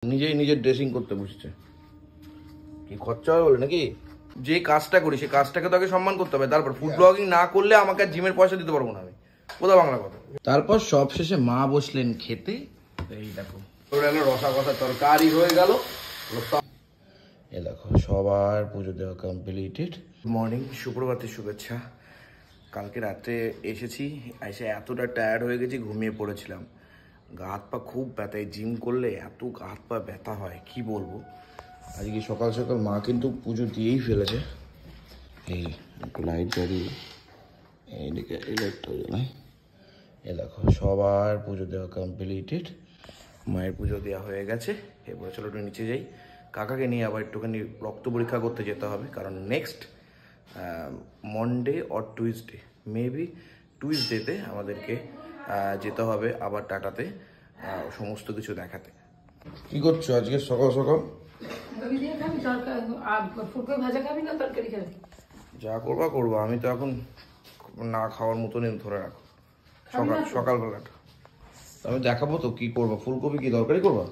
নিজেই নিজের ড্রেসিং করতে বসেছে। কি খরচা হবে বলে নাকি? যে কাজটা করি সেই কাজটাকে তো আগে সম্মান করতে হবে, তারপর ফুড ব্লগিং না করলে আমাকে জিমের পয়সা দিতে পারবো না আমি। কোথা বাংলা কথা। তারপর সব শেষে মা বসলেন খেতে। এই দেখো রসা কষা তরকারি হয়ে গেল। এই দেখো সবার পুজো দেওয়া কমপ্লিটেড। মর্নিং, শুক্রবারের শুভেচ্ছা। কালকে রাত্রে এসেছি, এসে এতটা টায়ার্ড হয়ে গেছি, ঘুমিয়ে পড়েছিলাম। গা হাত পা খুব ব্যথা, জিম করলে এত গা হাত পা ব্যথা হয় কি বলবো। আজকে সকাল সকাল মা কিন্তু পুজো দিয়েই ফেলেছে। এই একটু লাইট জ্বালিয়ে এইদিকে এই লাইটটা জ্বালাই। এ দেখো সবার পুজো দেওয়া কমপ্লিটেড। মায়ের পুজো দেওয়া হয়ে গেছে। এবার চলো একটু নিচে যাই, কাকাকে নিয়ে আবার একটুখানি রক্ত পরীক্ষা করতে যেতে হবে, কারণ next Monday or Tuesday, maybe টুইসডেতে আমাদেরকে যেতে হবে আবার টাটাতে সমস্ত কিছু দেখাতে। কি করছো আজকে সকাল সকাল? যা করবা করবো, আমি তো এখন না খাওয়ার মতনই ধরে রাখো সকালবেলাটা। আমি দেখাবো তো কি করবো। ফুলকপি কি তরকারি করবা?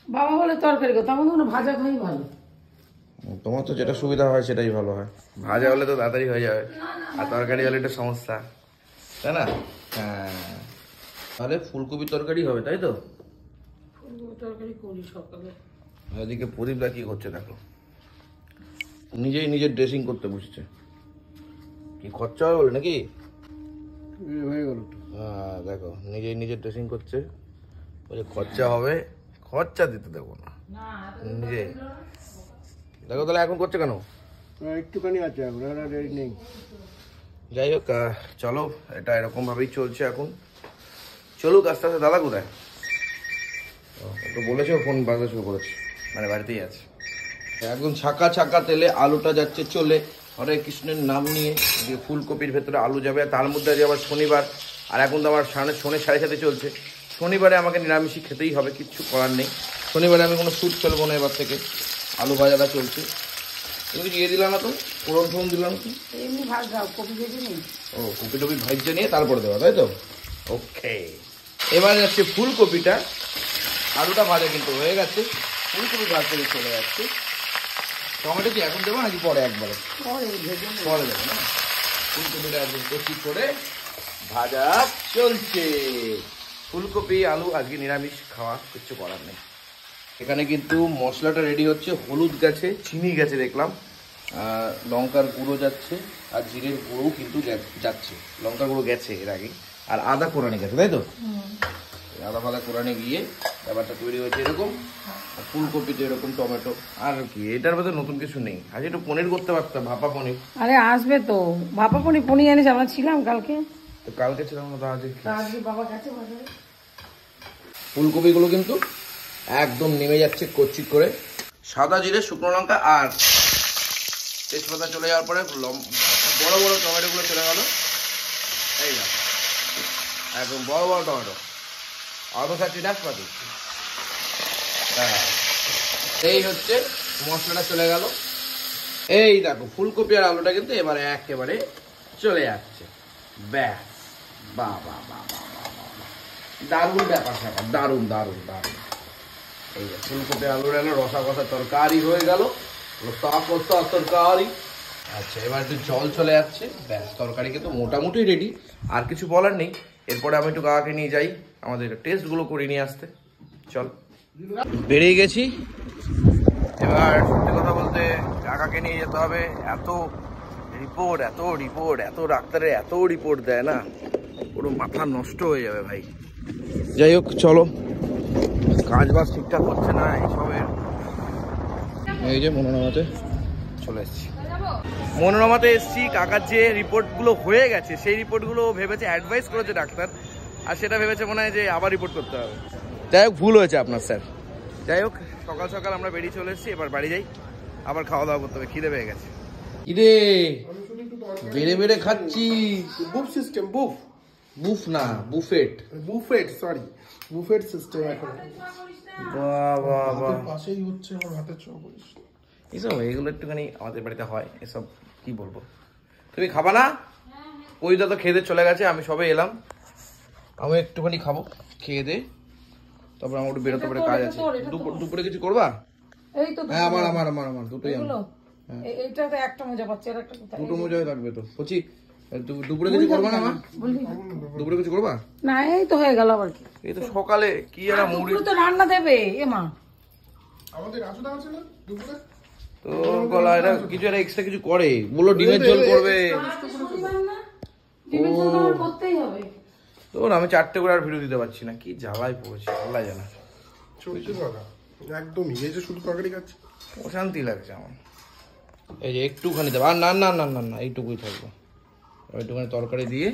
বাবা বলে তরকারি করতে, আমার কোনো ভাজা খাই ভালো। তোমার তো যেটা সুবিধা হয় সেটাই ভালো হয়। ভাজা হলে তো তাড়াতাড়ি হয়ে যাবে, আর তরকারি হলে একটু সমস্যা, তাই না? হ্যাঁ, তাহলে ফুলকপি তরকারি হবে, তাই তো? ফুলকপি তরকারি করি সকালে। এদিকে প্রদীপদা কি করছে দেখো, নিজেই নিজের ড্রেসিং করতে বসেছে। কি খরচা হবে বলে নাকি? হয়ে গেল। হ্যাঁ দেখো, নিজেই নিজের ড্রেসিং করছে, বলে খরচা হবে, খরচা দিতে দেবো না নিজে। দেখো তাহলে এখন করছে কেন? একটুখানি আছে, এখন রেডি নেই। যাই হোক, চলো, এটা এরকম ভাবেই চলছে এখন, চলুক আস্তে আস্তে। দাদা কোথায়? তো বলেছে ফোন বাজতে শুরু করেছে, মানে বাড়িতেই আছে। একদম ছাকা ছাকা তেলে আলুটা যাচ্ছে চলে, হরে কৃষ্ণের নাম নিয়ে। যে ফুলকপির ভেতরে আলু যাবে, তার মধ্যে যে আবার শনিবার, আর এখন তো আমার শনি 7:30 চলছে। শনিবারে আমাকে নিরামিষই খেতেই হবে, কিচ্ছু করার নেই। শনিবারে আমি কোনো স্যুট ফেলবো না এবার থেকে। আলু ভাজাটা চলছে। তুমি দিয়ে দিলাম না তো, ফোড়ন দিলাম তো, এমনি ভাত দাও, কপি ভেজে নেই। ও কপি টপি ভাজতে নিয়ে তারপরে দেওয়া, তাই তো? ওকে, এবারে যাচ্ছে ফুলকপিটা। আলুটা ভাজা কিন্তু হয়ে গেছে, ফুলকপি ভাজতে চলে যাচ্ছে। টমেটো কি এখন দেবো নাকি পরে একবারে? পরে দেবো না, ফুলকপিটা একদম কচি করে ভাজা চলছে। ফুলকপি আলু আজকে নিরামিষ খাওয়া, কিচ্ছু করার নেই। এখানে কিন্তু মশলাটা রেডি হচ্ছে। হলুদ গেছে, চিনি গেছে দেখলাম, লঙ্কার গুঁড়ো যাচ্ছে, আর জিরের গুঁড়োও কিন্তু যাচ্ছে। লঙ্কার গুঁড়ো গেছে এর আগে, আর আদা কোরানি গেছে, তাই তো? আদা ফাদা কোরানি গিয়ে ব্যাপারটা তৈরি হয়েছে এরকম। ফুলকপিতে এরকম, টমেটো, আর কি এটার ভেতরে নতুন কিছু নেই। আজ একটু পনির করতে পারতাম, ভাপা পনির। আরে আসবে তো, ভাপা পনির এনেছে, আমরা ছিলাম কালকে। তো কালকে ছিলাম না, আজকে বাবা গেছে বাজারে। ফুলকপিগুলো কিন্তু একদম নেমে যাচ্ছে কচি করে। সাদা জিরে, শুকনো লঙ্কা আর তেজপাতা চলে যাওয়ার পরে বড় বড় টমেটোগুলো চলে গেল। এই না, একদম বড় বড় টমেটো, অত খাচ্ছি ডাকপাতি। হ্যাঁ, এই হচ্ছে মশলাটা চলে গেল। এই দেখো ফুলকপি আর আলুটা কিন্তু এবারে একেবারে চলে যাচ্ছে। ব্যাস, বাহ বাহ বাহ বাহ বাহ, দারুণ ব্যাপার স্যাপার, দারুণ দারুণ দারুণ। এই যে ফুলকপি আলুর রসা কষা তরকারি হয়ে গেল, তরকারি। আচ্ছা, এবার একটু জল চলে যাচ্ছে, ব্যাস তরকারি কিন্তু মোটামুটি রেডি। আর কিছু বলার নেই। এরপরে আমি একটু কাকাকে নিয়ে যাই আমাদের টেস্টগুলো করে নিয়ে আসতে। চল, বেরিয়ে গেছি। এবার সত্যি কথা বলতে কাকাকে নিয়ে যেতে হবে। এত রিপোর্ট, এত ডাক্তারের এত রিপোর্ট দেয় না, পুরো মাথা নষ্ট হয়ে যাবে ভাই। যাই হোক চলো, কাজ বাজ ঠিকঠাক হচ্ছে না এইসবের। এই যে মনোরমাতে চলে এসেছি, মনোরমাতে এসেছি। কাকার যে রিপোর্টগুলো হয়ে গেছে সেই রিপোর্টগুলো ভেবেছে, অ্যাডভাইস করেছে ডাক্তার, আর সেটা ভেবেছে মনে হয় যে আবার রিপোর্ট করতে হবে। যাই হোক, ভুল হয়েছে আপনার স্যার। যাই হোক, সকাল সকাল আমরা বেরিয়ে চলে এসেছি, এবার বাড়ি যাই, আবার খাওয়া দাওয়া করতে হবে, খিদে পেয়ে গেছে। ইরে বেড়ে বেড়ে খাচ্ছি। বুফ সিস্টেম, বুফ না, বুফেট, সরি, বুফেট সিস্টেম এখন। বাহ বাহ বাহ, পাশেই হচ্ছে আমার হাতের ছোঁয়া। এসব এগুলো একটুখানি আমাদের বাড়িতে হয়, এসব কি বলবো। তুমি খাবা না? ওই দাদা খেয়ে চলে গেছে, আমি সবে এলাম, আমি একটুখানি খাবো খেয়ে দে। তারপর আমার একটু বেরোতে পারে কাজ আছে। দুপুরে কিছু করবা? এই তো হ্যাঁ আমার দুটোই আমার। এইটা তো একটা মোজা পাচ্ছে, আর একটা কোথায়? দুটো মজাই থাকবে তো বলছি। দুপুরে কিছু করবা না মা? বললি দুপুরে কিছু করবা? না, এই তো হয়ে গেল আবার কি। এই তো সকালে কি একটা মুড়ি দুপুরে তো রান্না দেবে এ মা। আমাদের রাজুদা আছে না দুপুরে? তো গলা এটা কিছু একটা এক্সট্রা কিছু করে, বললো ডিমের ঝোল করবে। ডিমের ঝোল তো আমার করতেই হবে। তো আমি 4টে করে আর ভিডিও দিতে পারছি না, কি জ্বালায় পড়েছি আল্লাহ জানা। চলছে দাদা একদমই, এই যে শুধু তরকারি খাচ্ছি। অশান্তি লাগছে আমার। এই যে একটুখানি দেবো, আর না না না না না এইটুকুই থাকবো। একটুখানি তরকারি দিয়ে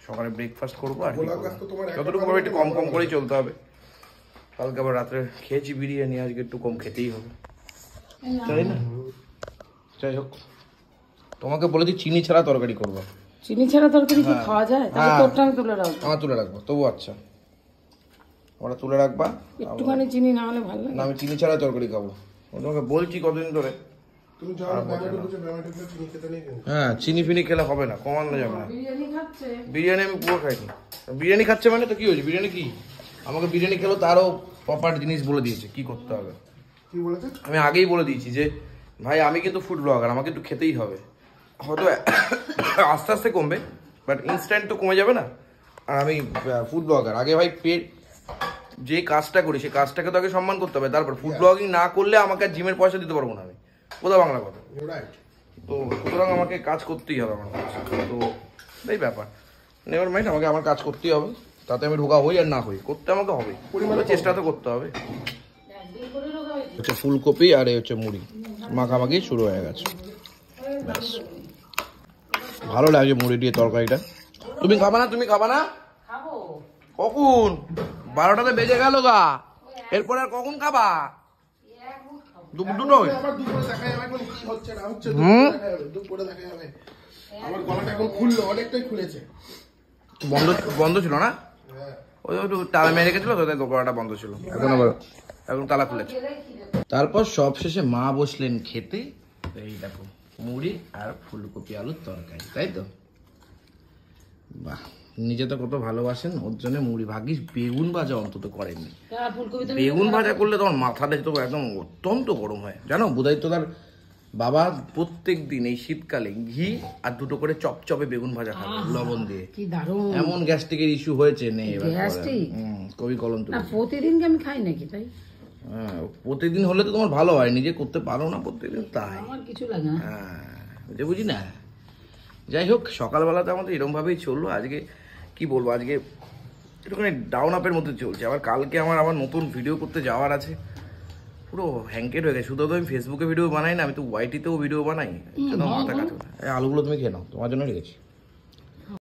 সকালে ব্রেকফাস্ট করবো আর যতটুকু হবে একটু কম কম করেই চলতে হবে। কালকে আবার রাত্রে খেয়েছি বিরিয়ানি, আজকে একটু কম খেতেই হবে, তাই না? যাই হোক, তোমাকে বলেছি চিনি ছাড়া তরকারি করবো। চিনি ছাড়া তরকারি কি খাওয়া যায়? তাহলে তোরটা আমি তুলে রাখবো। আমার তুলে রাখবো, তবু আচ্ছা ওরা তুলে রাখবা। একটুখানি চিনি না হলে ভালো লাগে না আমি চিনি ছাড়া তরকারি খাবো, তোমাকে বলছি কতদিন ধরে। তুমি যাও ব্যামাটো বুঝে ব্যামাটো চিনি খেতে নেই কিন্তু। হ্যাঁ চিনি ফিনি খেলে হবে না, কমানো যাবে না। বিরিয়ানি খাচ্ছে। বিরিয়ানি আমি পুরো খাইনি। বিরিয়ানি খাচ্ছে মানে তো কি হয়েছে? বিরিয়ানি কি আমাকে বিরিয়ানি খেলো তারও প্রপার জিনিস বলে দিয়েছে কি করতে হবে। কি বলেছে? আমি আগেই বলে দিয়েছি যে ভাই আমি কিন্তু ফুড ব্লগার, আমাকে একটু খেতেই হবে। হয়তো আস্তে আস্তে কমবে, বাট ইনস্ট্যান্ট তো কমে যাবে না। আর আমি ফুড ব্লগার, আগে ভাই পেট যে কাজটা করি সেই কাজটাকে তো আগে সম্মান করতে হবে, তারপর ফুড ব্লগিং না করলে আমাকে আর জিমের পয়সা দিতে পারবো না আমি, কোথা বাংলা কথা। রাইট। তো সুতরাং আমাকে কাজ করতেই হবে আমার কাছে। তো এই ব্যাপার, নেভার মাইন্ড, আমাকে আমার কাজ করতেই হবে। তাতে আমি ঢোকা হই আর না হই, করতে আমাকে হবে, চেষ্টা তো করতে হবে। হচ্ছে ফুলকপি আর এই হচ্ছে মুড়ি মাখামাখি শুরু হয়ে গেছে। ব্যাস, ভালো লাগে মুড়ি দিয়ে তরকারিটা। তুমি খাবা না? তুমি খাবা না? খাবো। কখন? 12টাতে বেজে গেল গা, এরপরে আর কখন খাবা? দুটোই আবার দুপুরে দেখা যাবে এখন কি হচ্ছে না হচ্ছে, দুপুরে দেখা যাবে, দুপুরে দেখা যাবে। আমার গলাটা এখন খুললো, অনেকটাই খুলেছে। বন্ধ বন্ধ ছিল না, হ্যাঁ। ওই একটু তালা মেরে রেখেছিল তো, তাই গলাটা বন্ধ ছিল। এখন আবার এখন তালা খুলেছে। তারপর সব শেষে মা বসলেন খেতে। এই দেখো মুড়ি আর ফুলকপি আলুর তরকারি, তাই তো? বাহ, নিজে তো কত ভালোবাসেন, ওর জন্য মুড়ি। ভাগিস বেগুন ভাজা অন্তত করেননি। বেগুন ভাজা করলে তোমার মাথাটা তো একদম অত্যন্ত গরম হয়, জানো? বোধহয় তো তার বাবা প্রত্যেক দিন এই শীতকালে ঘি আর দুটো করে চপচপে বেগুন ভাজা খাবে লবণ দিয়ে। কি দারুণ! এমন গ্যাস্ট্রিকের ইস্যু হয়েছে নেই এবার। গ্যাস্ট্রিক? কবি কলম তুলে। না, প্রতিদিন কি আমি খাই নাকি তাই? হ্যাঁ, প্রতিদিন হলে তো তোমার ভালো হয়, নিজে করতে পারো না প্রত্যেকদিন, তাই। আমার কিছু লাগে না। হ্যাঁ বুঝি না। যাই হোক, সকালবেলাতে আমাদের এরকম ভাবেই চললো। আজকে কি বলবো, আজকে একটুখানি ডাউন আপের মধ্যে চলছে। আবার কালকে আমার নতুন ভিডিও করতে যাওয়ার আছে। পুরো হ্যাংকেট হয়ে গেছে। শুধু তো আমি ফেসবুকে ভিডিও বানাই না, আমি তো ওয়াইটিতেও ভিডিও বানাই। মাথা কাজ করে। আলুগুলো তুমি খেয়ে নাও, তোমার জন্য রেখেছি।